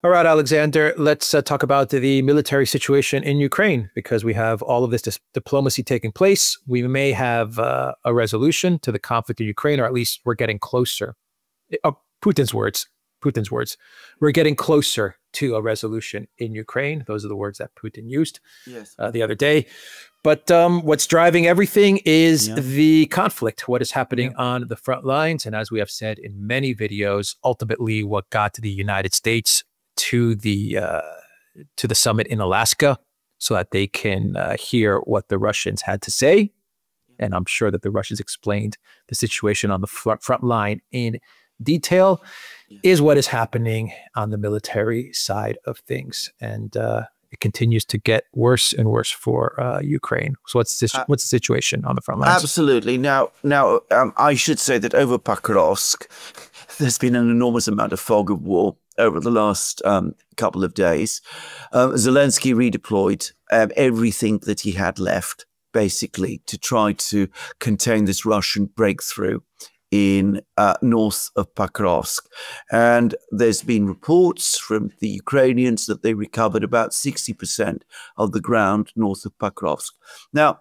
All right, Alexander, let's talk about the military situation in Ukraine because we have all of this diplomacy taking place. We may have a resolution to the conflict in Ukraine, or at least we're getting closer. Putin's words, Putin's words. We're getting closer to a resolution in Ukraine. Those are the words that Putin used the other day. But what's driving everything is the conflict, what is happening on the front lines. And as we have said in many videos, ultimately what got to the United States to the summit in Alaska so that they can hear what the Russians had to say. And I'm sure that the Russians explained the situation on the front line in detail is what is happening on the military side of things. And it continues to get worse and worse for Ukraine. So what's the situation on the front lines? Absolutely. Now, I should say that over Pakrovsk, there's been an enormous amount of fog of war over the last couple of days. Zelensky redeployed everything that he had left, basically, to try to contain this Russian breakthrough in north of Pakrovsk. And there's been reports from the Ukrainians that they recovered about 60% of the ground north of Pakrovsk. Now,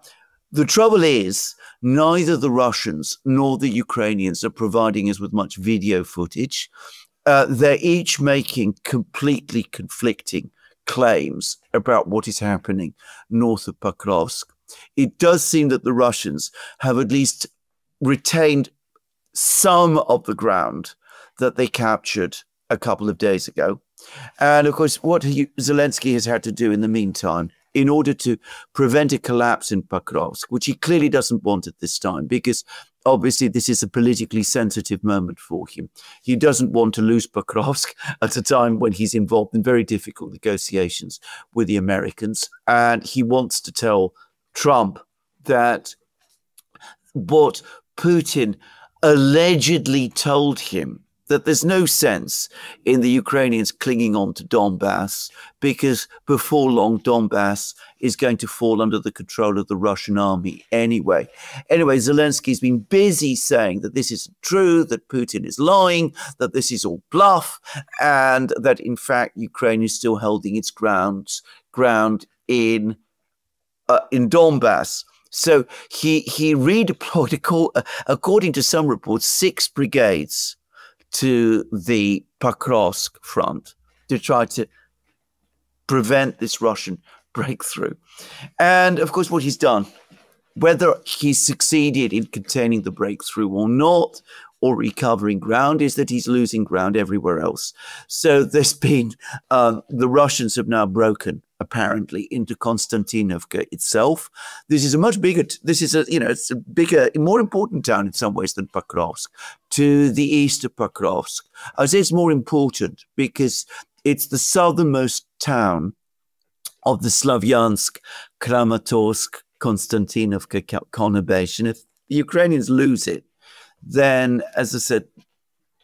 the trouble is, neither the Russians nor the Ukrainians are providing us with much video footage. They're each making completely conflicting claims about what is happening north of Pakrovsk. It does seem that the Russians have at least retained some of the ground that they captured a couple of days ago. And of course, what Zelensky has had to do in the meantime, in order to prevent a collapse in Pakrovsk, which he clearly doesn't want at this time, because obviously this is a politically sensitive moment for him. He doesn't want to lose Pakrovsk at a time when he's involved in very difficult negotiations with the Americans. And he wants to tell Trump that what Putin allegedly told him, that there's no sense in the Ukrainians clinging on to Donbass, because before long, Donbass is going to fall under the control of the Russian army anyway. Anyway, Zelensky's been busy saying that this isn't true, that Putin is lying, that this is all bluff, and that, in fact, Ukraine is still holding its ground in Donbass. So he redeployed, according to some reports, 6 brigades to the Pakrovsk front to try to prevent this Russian breakthrough. And of course, what he's done, whether he's succeeded in containing the breakthrough or not, or recovering ground, is that he's losing ground everywhere else. So there's been, the Russians have now broken, apparently, into Konstantinovka itself. This is a much bigger, it's a bigger, more important town in some ways than Pakrovsk. To the east of Pakrovsk, I say it's more important because it's the southernmost town of the Slavyansk, Kramatorsk, Konstantinovka conurbation. If the Ukrainians lose it, then, as I said,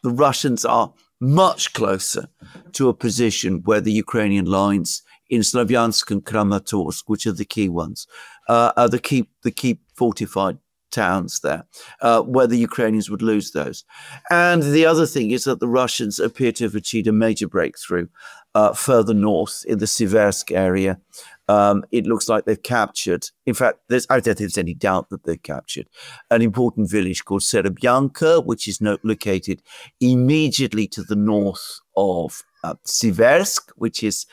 the Russians are much closer to a position where the Ukrainian lines in Slavyansk and Kramatorsk, which are the key ones, are the key fortified towns there, where the Ukrainians would lose those. And the other thing is that the Russians appear to have achieved a major breakthrough further north in the Svensk area. It looks like they've captured, in fact, I don't think there's any doubt that they've captured an important village called Serebyanka, which is located immediately to the north of Svensk, which is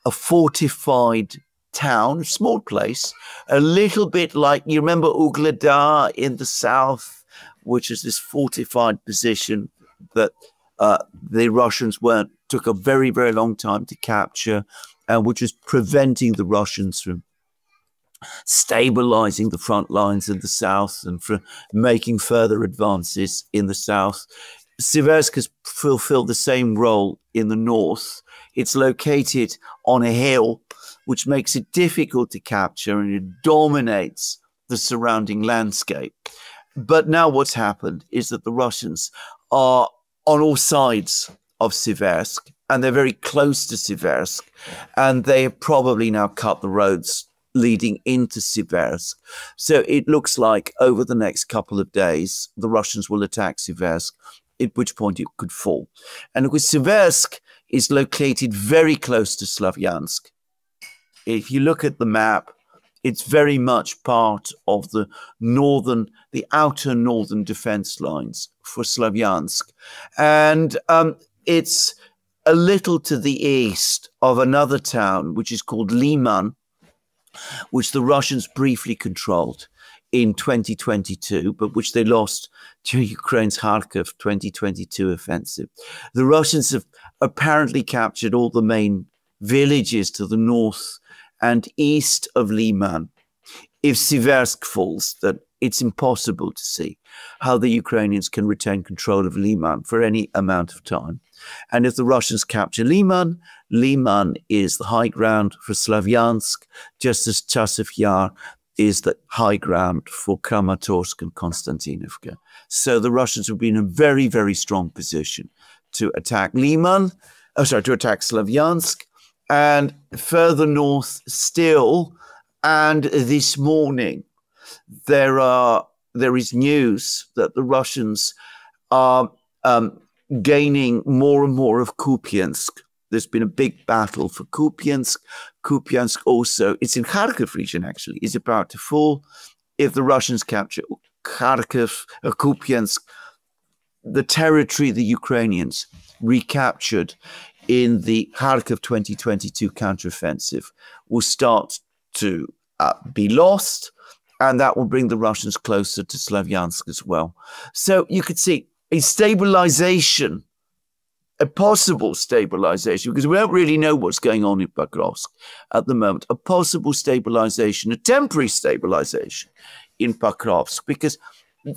a fortified town, a small place, a little bit like, you remember Ugledar in the south, which is this fortified position that the Russians took a very, very long time to capture, which was preventing the Russians from stabilizing the front lines in the south and from making further advances in the south. Svensk has fulfilled the same role in the north. It's located on a hill, which makes it difficult to capture, and it dominates the surrounding landscape. But now what's happened is that the Russians are on all sides of Svensk, and they're very close to Svensk, and they have probably now cut the roads leading into Svensk. So it looks like over the next couple of days, the Russians will attack Svensk, at which point it could fall. And with Svensk is located very close to Slavyansk. If you look at the map, it's very much part of the outer northern defense lines for Slavyansk. And it's a little to the east of another town, which is called Liman, which the Russians briefly controlled in 2022, but which they lost during Ukraine's Kharkiv 2022 offensive. The Russians have apparently captured all the main villages to the north and east of Liman. If Svensk falls, that it's impossible to see how the Ukrainians can retain control of Liman for any amount of time. And if the Russians capture Liman, Liman is the high ground for Slavyansk, just as Chasiv Yar is the high ground for Kramatorsk and Konstantinovka. So the Russians would be in a very, very strong position to attack to attack Slavyansk. And further north still, and this morning, there is news that the Russians are gaining more and more of Kupiansk. There's been a big battle for Kupiansk. Kupiansk also, it's in Kharkiv region actually, is about to fall. If the Russians capture Kharkiv or Kupiansk, the territory the Ukrainians recaptured in the Kharkiv 2022 counteroffensive will start to be lost, and that will bring the Russians closer to Slavyansk as well. So you could see a stabilization, a possible stabilization, because we don't really know what's going on in Pokrovsk at the moment, a possible stabilization, a temporary stabilization in Pokrovsk, because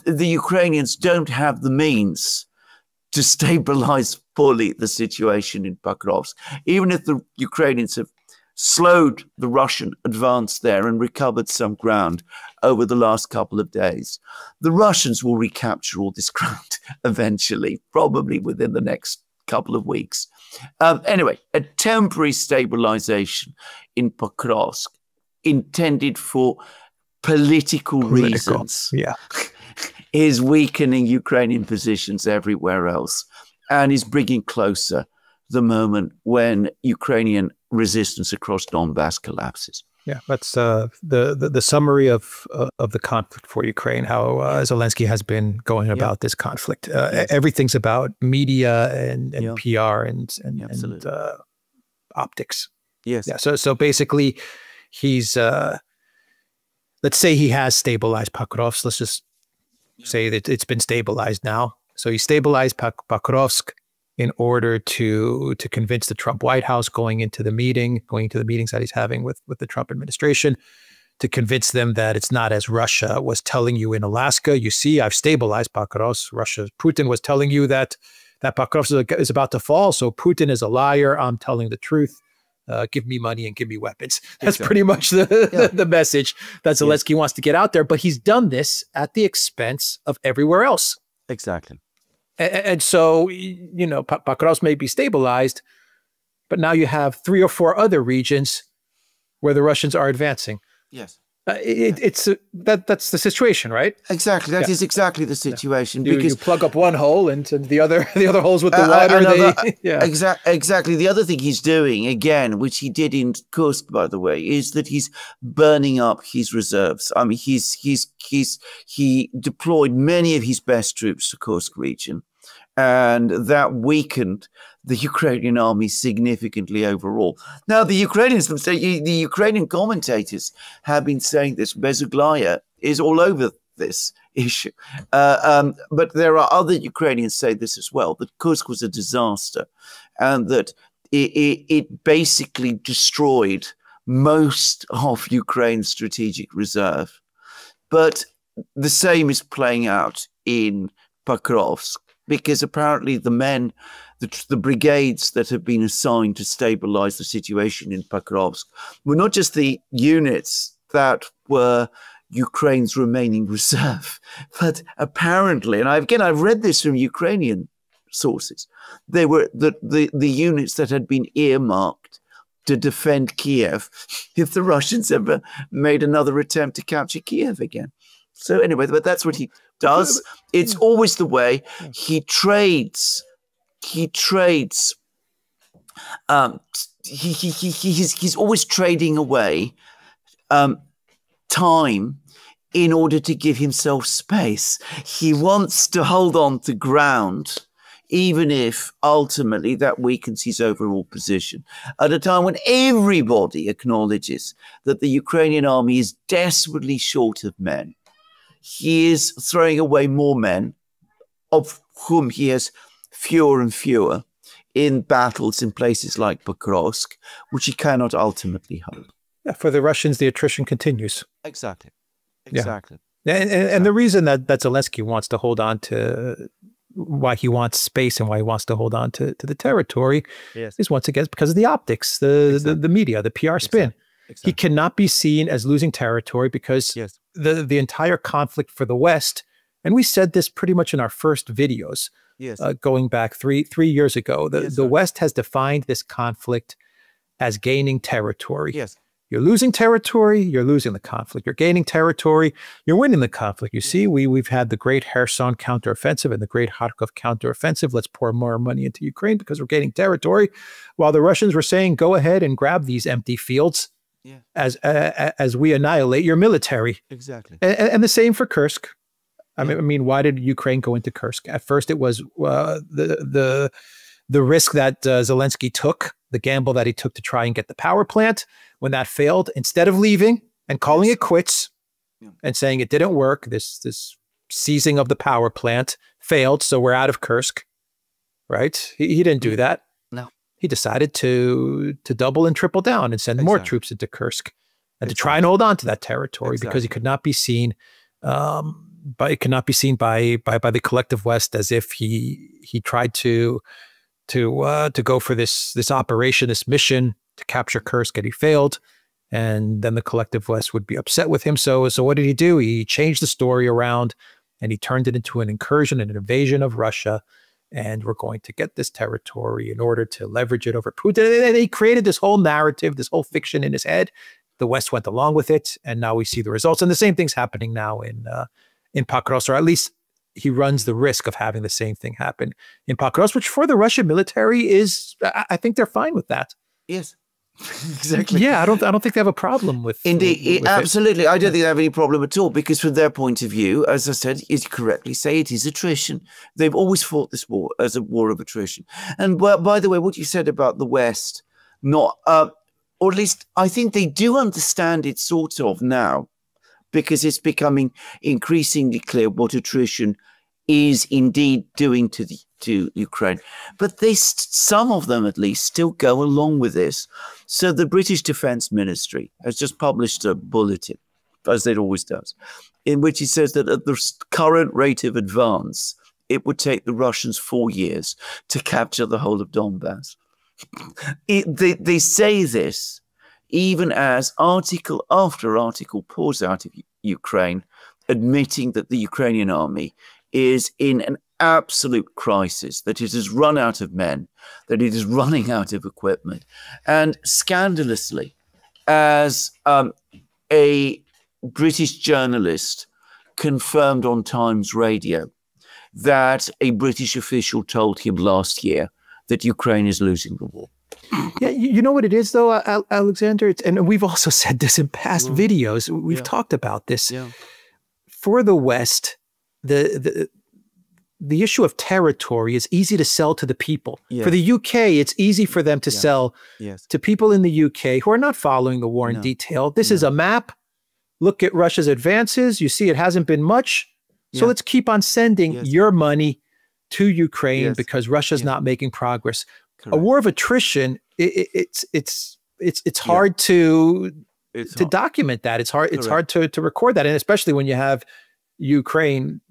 the Ukrainians don't have the means to stabilize fully the situation in Pokrovsk. Even if the Ukrainians have slowed the Russian advance there and recovered some ground over the last couple of days, the Russians will recapture all this ground eventually, probably within the next couple of weeks. Anyway, a temporary stabilization in Pokrovsk intended for political reasons. Yeah. Is weakening Ukrainian positions everywhere else and is bringing closer the moment when Ukrainian resistance across Donbass collapses. Yeah, that's the summary of the conflict for Ukraine, how Zelensky has been going about this conflict. Yes. Everything's about media and PR and optics. Yes. Yeah. So basically, he's let's say he has stabilized Pokrovsk. Let's just say that it's been stabilized now. So he stabilized Pokrovsk in order to convince the Trump White House going to the meetings that he's having with the Trump administration, to convince them that it's not as Russia was telling you in Alaska. You see, I've stabilized Pokrovsk. Putin was telling you that Pokrovsk is about to fall. So Putin is a liar. I'm telling the truth. Give me money and give me weapons. That's pretty much the message that Zelensky wants to get out there. But he's done this at the expense of everywhere else. Exactly. And so, Pokrovsk may be stabilized, but now you have 3 or 4 other regions where the Russians are advancing. Yes. That's the situation, right? Exactly. That is exactly the situation. Because you plug up one hole and the other holes with the water. Exactly. The other thing he's doing, again, which he did in Kursk, by the way, is that he's burning up his reserves. I mean, he deployed many of his best troops to Kursk region, and that weakened the Ukrainian army significantly overall. Now, the Ukrainian commentators have been saying this. Bezuglaya is all over this issue. But there are other Ukrainians say this as well, that Kursk was a disaster and that it basically destroyed most of Ukraine's strategic reserve. But the same is playing out in Pokrovsk, because apparently the brigades that have been assigned to stabilize the situation in Pokrovsk were not just the units that were Ukraine's remaining reserve, but apparently, and I've read this from Ukrainian sources, they were the units that had been earmarked to defend Kiev if the Russians ever made another attempt to capture Kiev again. So anyway, but that's what he does. It's always the way. He trades he's always trading away time in order to give himself space. He wants to hold on to ground, even if ultimately that weakens his overall position. At a time when everybody acknowledges that the Ukrainian army is desperately short of men, he is throwing away more men, of whom he has fewer and fewer, in battles in places like Pokrovsk, which he cannot ultimately hold. Yeah, for the Russians, the attrition continues. Exactly. Exactly. Yeah. And the reason that Zelensky wants to hold on to, why he wants space and why he wants to hold on to the territory is once again because of the optics, the media, the PR spin. Exactly. He cannot be seen as losing territory because the entire conflict for the West, and we said this pretty much in our first videos, going back three years ago, the West has defined this conflict as gaining territory. You're losing territory, you're losing the conflict. You're gaining territory, you're winning the conflict. You see, we've had the great Kherson counteroffensive and the great Kharkov counteroffensive. Let's pour more money into Ukraine because we're gaining territory. While the Russians were saying, go ahead and grab these empty fields as we annihilate your military. Exactly. And the same for Kursk. I mean, why did Ukraine go into Kursk? At first, it was the risk that Zelensky took, the gamble that he took to try and get the power plant. When that failed, instead of leaving and calling it quits and saying it didn't work, this seizing of the power plant failed, so we're out of Kursk, right? He didn't do that. No. He decided to double and triple down and send more troops into Kursk and to try and hold on to that territory because he could not be seen by the collective West as if he tried to go for this operation, this mission to capture Kursk, and he failed. And then the collective West would be upset with him. So what did he do? He changed the story around and he turned it into an incursion and an invasion of Russia. And we're going to get this territory in order to leverage it over Putin. And he created this whole narrative, this whole fiction in his head. The West went along with it. And now we see the results. And the same thing's happening now in Pakros, or at least he runs the risk of having the same thing happen in Pakros, which for the Russian military is, I think they're fine with that. Yes, exactly. Yeah, I don't think they have a problem with. Indeed, absolutely. I don't think they have any problem at all because from their point of view, as I said, you correctly say it is attrition. They've always fought this war as a war of attrition. And by the way, what you said about the West, or at least I think they do understand it sort of now, because it's becoming increasingly clear what attrition is indeed doing to Ukraine. But some of them at least still go along with this. So the British Defence Ministry has just published a bulletin, as it always does, in which it says that at the current rate of advance, it would take the Russians 4 years to capture the whole of Donbass. They say this even as article after article pours out of Ukraine, admitting that the Ukrainian army is in an absolute crisis, that it has run out of men, that it is running out of equipment. And scandalously, as a British journalist confirmed on Times Radio that a British official told him last year that Ukraine is losing the war. Yeah, you know what it is, though, Alexander? And we've also said this in past videos. We've talked about this. Yeah. For the West, the issue of territory is easy to sell to the people. Yes. For the UK, it's easy for them to sell to people in the UK who are not following the war in detail. This is a map. Look at Russia's advances. You see it hasn't been much. So let's keep on sending your money to Ukraine because Russia's not making progress. Correct. A war of attrition, it's hard to document that. It's hard to record that. And especially when you have Ukraine,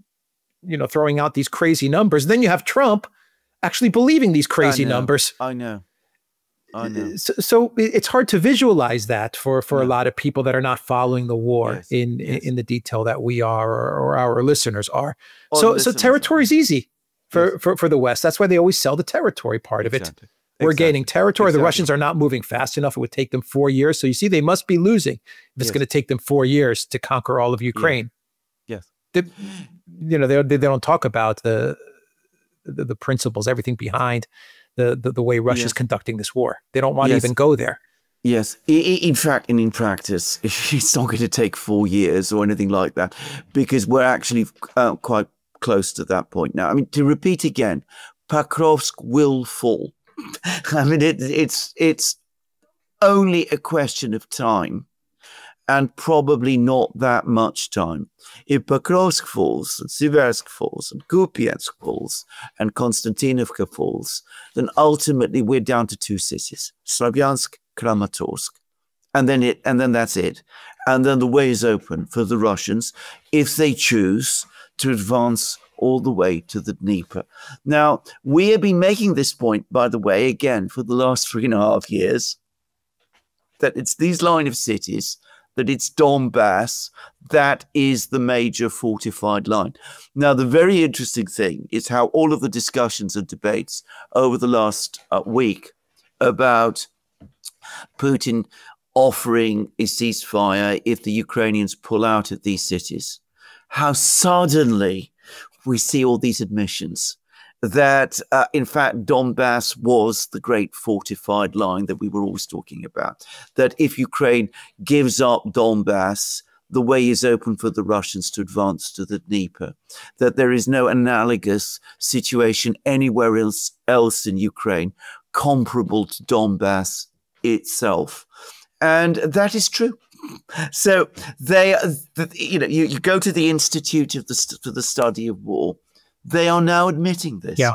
throwing out these crazy numbers. Then you have Trump actually believing these crazy numbers. I know. So it's hard to visualize that for a lot of people that are not following the war in the detail that we are or our listeners are. So territory is easy for the West. That's why they always sell the territory part of it. We're gaining territory. The Russians are not moving fast enough. It would take them 4 years. So you see, they must be losing if it's going to take them 4 years to conquer all of Ukraine. They don't talk about the principles, everything behind the way Russia's conducting this war. They don't want to even go there. Yes. In fact, and in practice, it's not going to take 4 years or anything like that, because we're actually quite close to that point now. I mean, to repeat again, Pokrovsk will fall. I mean, it's only a question of time, and probably not that much time. If Pokrovsk falls, and Svensk falls, and Kupiansk falls, and Konstantinovka falls, then ultimately we're down to 2 cities: Slavyansk, Kramatorsk, and then that's it. And then the way is open for the Russians if they choose to advance all the way to the Dnieper. Now, we have been making this point, by the way, again, for the last 3.5 years, that it's these line of cities, that it's Donbass, that is the major fortified line. Now, the very interesting thing is how all of the discussions and debates over the last week about Putin offering a ceasefire if the Ukrainians pull out of these cities, how suddenly we see all these admissions that, in fact, Donbass was the great fortified line that we were always talking about, that if Ukraine gives up Donbass, the way is open for the Russians to advance to the Dnieper, that there is no analogous situation anywhere else in Ukraine comparable to Donbass itself. And that is true. So you go to the Institute for the Study of War. They are now admitting this. Yeah.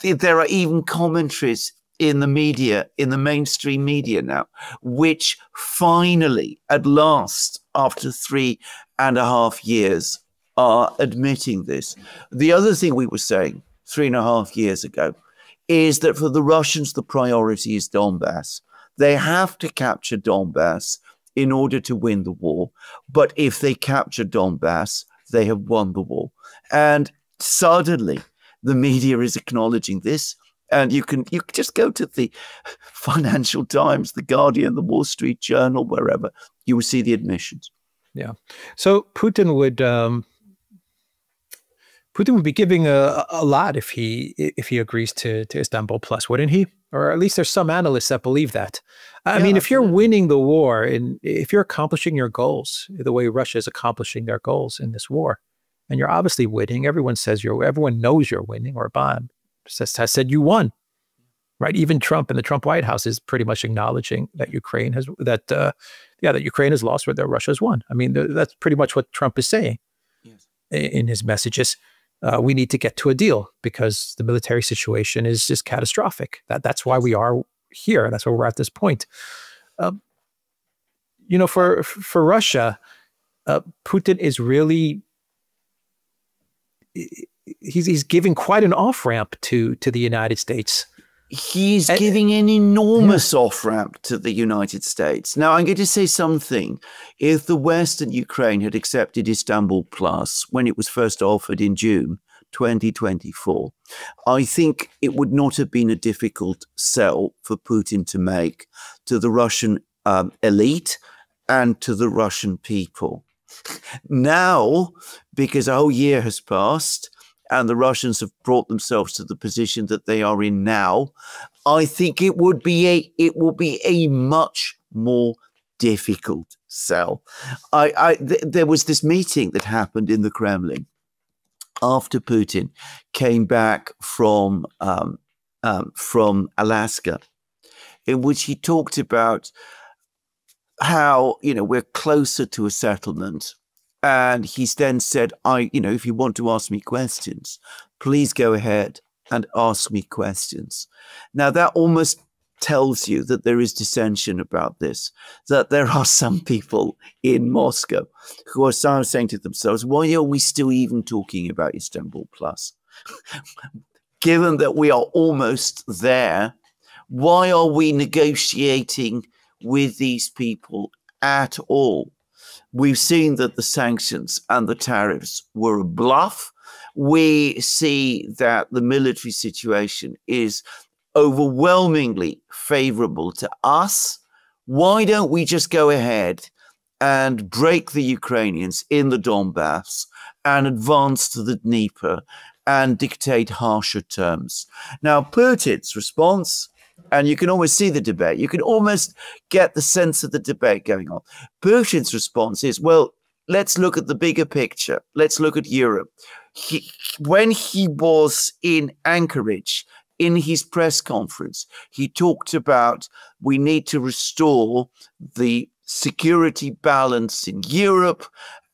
There are even commentaries in the media, in the mainstream media now, which finally, at last, after 3.5 years, are admitting this. The other thing we were saying 3.5 years ago is that for the Russians, the priority is Donbass. They have to capture Donbass in order to win the war. But if they capture Donbass, they have won the war. And suddenly, the media is acknowledging this. And you can just go to the Financial Times, the Guardian, the Wall Street Journal, wherever, you will see the admissions. Yeah. So Putin would be giving a lot if he agrees to Istanbul Plus, wouldn't he? Or at least there's some analysts that believe that. I mean, if you're winning the war and if you're accomplishing your goals the way Russia is accomplishing their goals in this war, and you're obviously winning, everyone knows you're winning, or Obama has said you won, right? Even Trump and the Trump White House is pretty much acknowledging that Ukraine has lost, or that Russia has won. I mean, that's pretty much what Trump is saying in his messages. We need to get to a deal because the military situation is just catastrophic. That's why we are here. That's why we're at this point. For Russia, Putin is really he's giving quite an off-ramp to the United States. He's giving an enormous off-ramp to the United States. Now, I'm going to say something. If the West and Ukraine had accepted Istanbul Plus when it was first offered in June 2024, I think it would not have been a difficult sell for Putin to make to the Russian elite and to the Russian people. Now, because a whole year has passed, and the Russians have brought themselves to the position that they are in now, I think it will be a much more difficult sell. There was this meeting that happened in the Kremlin after Putin came back from Alaska, in which he talked about how we're closer to a settlement. And he then said, if you want to ask me questions, please go ahead and ask me questions. Now, that almost tells you that there is dissension about this, that there are some people in Moscow who are saying to themselves, why are we still even talking about Istanbul Plus? Given that we are almost there, why are we negotiating with these people at all? We've seen that the sanctions and the tariffs were a bluff. We see that the military situation is overwhelmingly favorable to us. Why don't we just go ahead and break the Ukrainians in the Donbass and advance to the Dnieper and dictate harsher terms. Now, Putin's response, and you can almost see the debate, you can almost get the sense of the debate going on. Putin's response is, well, let's look at the bigger picture. Let's look at Europe. When he was in Anchorage, in his press conference, he talked about we need to restore the security balance in Europe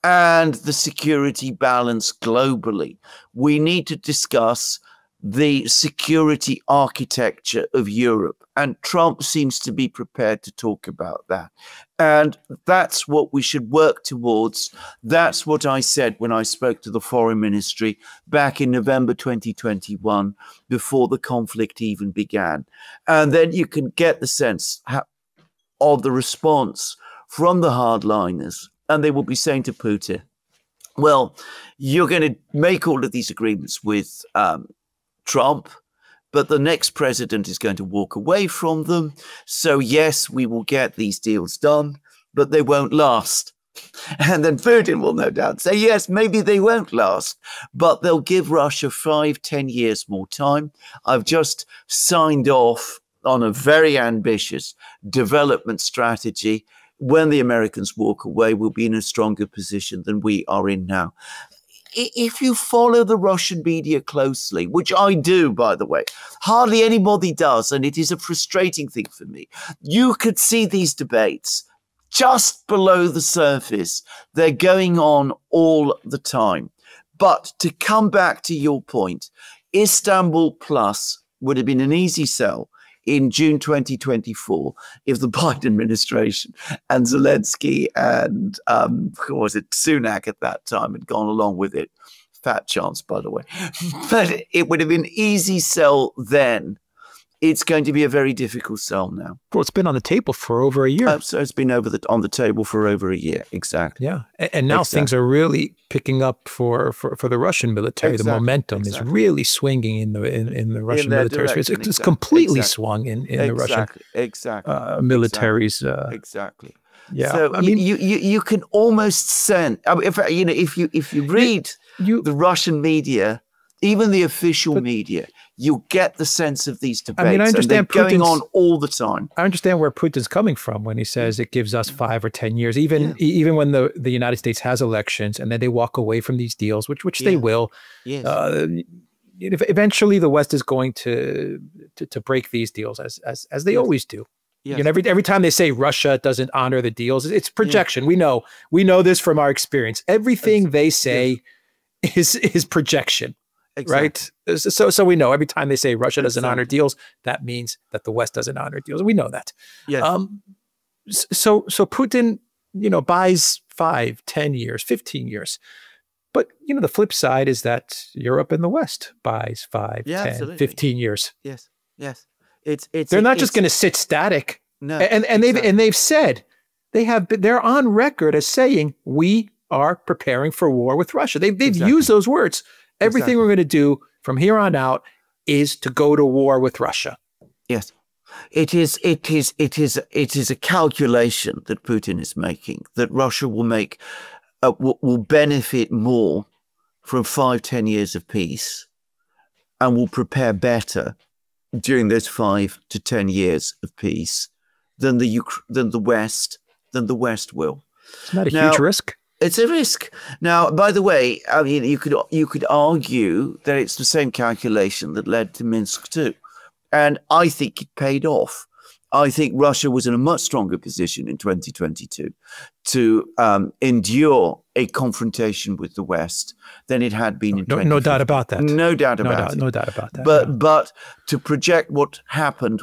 and the security balance globally. We need to discuss the security architecture of Europe. And Trump seems to be prepared to talk about that. And that's what we should work towards. That's what I said when I spoke to the Foreign Ministry back in November 2021, before the conflict even began. And then you can get the sense of the response from the hardliners. And they will be saying to Putin, well, you're going to make all of these agreements with Trump, but the next president is going to walk away from them. So yes, we will get these deals done, but they won't last. And then Putin will no doubt say, yes, maybe they won't last, but they'll give Russia 5-10 years more time. I've just signed off on a very ambitious development strategy. When the Americans walk away, we'll be in a stronger position than we are in now. If you follow the Russian media closely, which I do, by the way, hardly anybody does, and it is a frustrating thing for me, you could see these debates just below the surface. They're going on all the time. But to come back to your point, Istanbul Plus would have been an easy sell in June 2024 if the Biden administration and Zelensky and who was it, Sunak at that time, had gone along with it. Fat chance, by the way. But it would have been easy sell then. It's going to be a very difficult sell now. Well, it's been on the table for over a year. So it's been on the table for over a year. Exactly. Yeah. And now things are really picking up for the Russian military. The momentum is really swinging in the Russian military. It's completely swung in the Russian military's. Exactly. Yeah. So I mean, you can almost sense. I mean, if you read the Russian media, even the official media, you get the sense of these debates. I mean, I understand and they're going on all the time. I understand where Putin's coming from when he says it gives us 5 or 10 years, even when the United States has elections and then they walk away from these deals, which they will. Yes. Eventually, the West is going to break these deals as they always do. Yes. You know, every time they say Russia doesn't honor the deals, it's projection. Yeah. We know this from our experience. Everything they say is projection. Exactly. Right. So we know every time they say Russia doesn't honor deals, that means that the West doesn't honor deals. We know that. Yes. So Putin, buys 5, 10 years, 15 years. But, the flip side is that Europe and the West buys 5, 10, absolutely. 15 years. Yes. Yes. They're not just going to sit static. No. And they've said they're on record as saying we are preparing for war with Russia. They've used those words. Everything we're going to do from here on out is to go to war with Russia. Yes, it is a calculation that Putin is making, that Russia will benefit more from 5-10 years of peace, and will prepare better during those 5 to 10 years of peace than the West will. It's not a huge risk. It's a risk. Now, by the way, I mean, you could argue that it's the same calculation that led to Minsk too. And I think it paid off. I think Russia was in a much stronger position in 2022 to endure a confrontation with the West than it had been in 2015. No doubt about that. No doubt about it. No doubt about that. But to project what happened,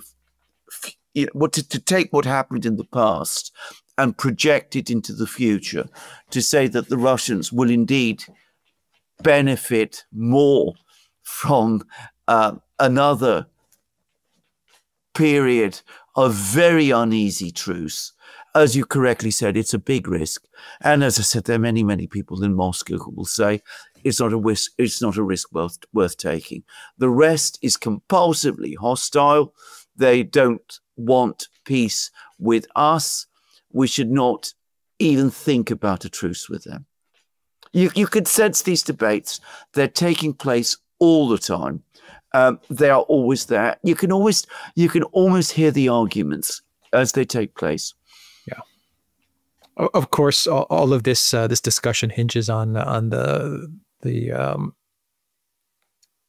to take what happened in the past and project it into the future, to say that the Russians will indeed benefit more from another period of very uneasy truce. As you correctly said, it's a big risk. And as I said, there are many, many people in Moscow who will say it's not a risk worth taking. The rest is compulsively hostile. They don't want peace with us. We should not even think about a truce with them. You could sense these debates. They're taking place all the time. They are always there. You can almost hear the arguments as they take place. Yeah. Of course, all of this this discussion hinges on the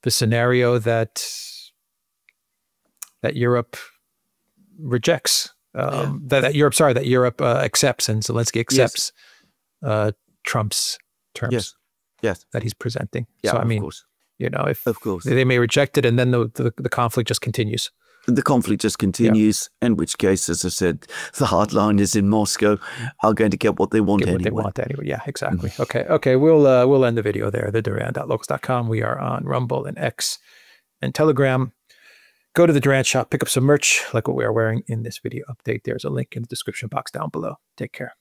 scenario that Europe rejects. That Europe accepts, and Zelensky accepts Trump's terms. Yes, that he's presenting. Yeah, so I mean, of course. If of course they may reject it, and then the conflict just continues. The conflict just continues. In which case, as I said, the hardliners in Moscow are going to get what they want anyway. Yeah, exactly. Okay. We'll end the video there. The Duran.locals.com. We are on Rumble and X and Telegram. Go to the Duran shop, pick up some merch like what we are wearing in this video update. There's a link in the description box down below. Take care.